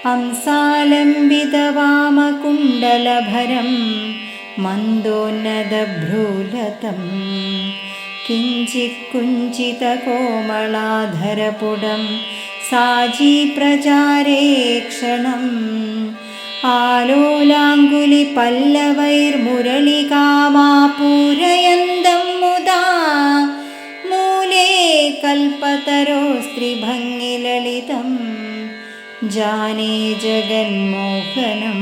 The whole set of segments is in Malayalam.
ഹംസാലംബിതവാമകുണ്ടലഭരം മന്ദോന്നതഭ്രൂലതം കിഞ്ചിത് കുഞ്ചിതകോമളാധരപുടം സാജീപ്രചാരേക്ഷണം ആലോലാങ്കുലിപല്ലവൈർമുരളികാമാപൂരയന്തം മുദാ മൂലേ കൽപ്പതരോസ്ത്രിഭംഗിലളിതം ജാനേ ജഗന്മോഹനം.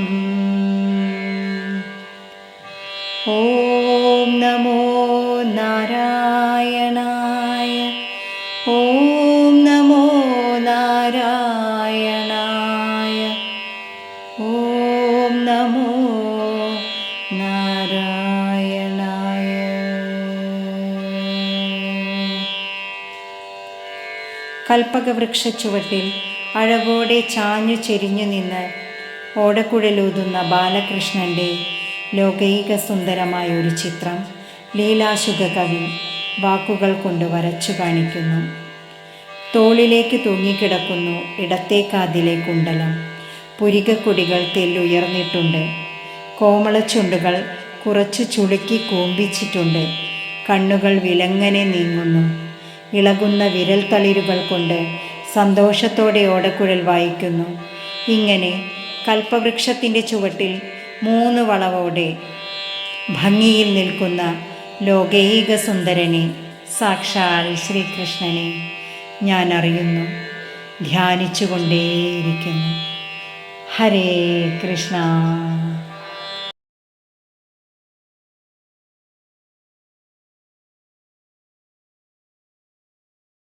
ഓം നമോ നാരായണായ. ഓം നമോ നാരായണായ. ഓം നമോ നാരായണായ. കൽപ്പകവൃക്ഷ ചുവട്ടിൽ അഴകോടെ ചാഞ്ഞു ചെരിഞ്ഞു നിന്ന് ഓടക്കുഴലൂതുന്ന ബാലകൃഷ്ണൻ്റെ ലോകൈക സുന്ദരമായ ഒരു ചിത്രം ലീലാശുക കവി വാക്കുകൾ കൊണ്ട് വരച്ചു കാണിക്കുന്നു. തോളിലേക്ക് തൂങ്ങിക്കിടക്കുന്നു ഇടത്തേക്കാതിലെ കുണ്ടലം. പുരികക്കൊടികൾ തെല്ലുയർന്നിട്ടുണ്ട്. കോമളച്ചുണ്ടുകൾ കുറച്ചു ചുളുക്കി കൂമ്പിച്ചിട്ടുണ്ട്. കണ്ണുകൾ വിലങ്ങനെ നീങ്ങുന്നു. ഇളകുന്ന വിരൽ തളിരുകൾ കൊണ്ട് സന്തോഷത്തോടെ ഓടക്കുഴൽ വായിക്കുന്നു. ഇങ്ങനെ കൽപ്പവൃക്ഷത്തിൻ്റെ ചുവട്ടിൽ 3 വളവോടെ ഭംഗിയിൽ നിൽക്കുന്ന ലോകൈക സുന്ദരനെ, സാക്ഷാൽ ശ്രീകൃഷ്ണനെ ഞാൻ അറിയുന്നു, ധ്യാനിച്ചുകൊണ്ടേയിരിക്കുന്നു. ഹരേ കൃഷ്ണ.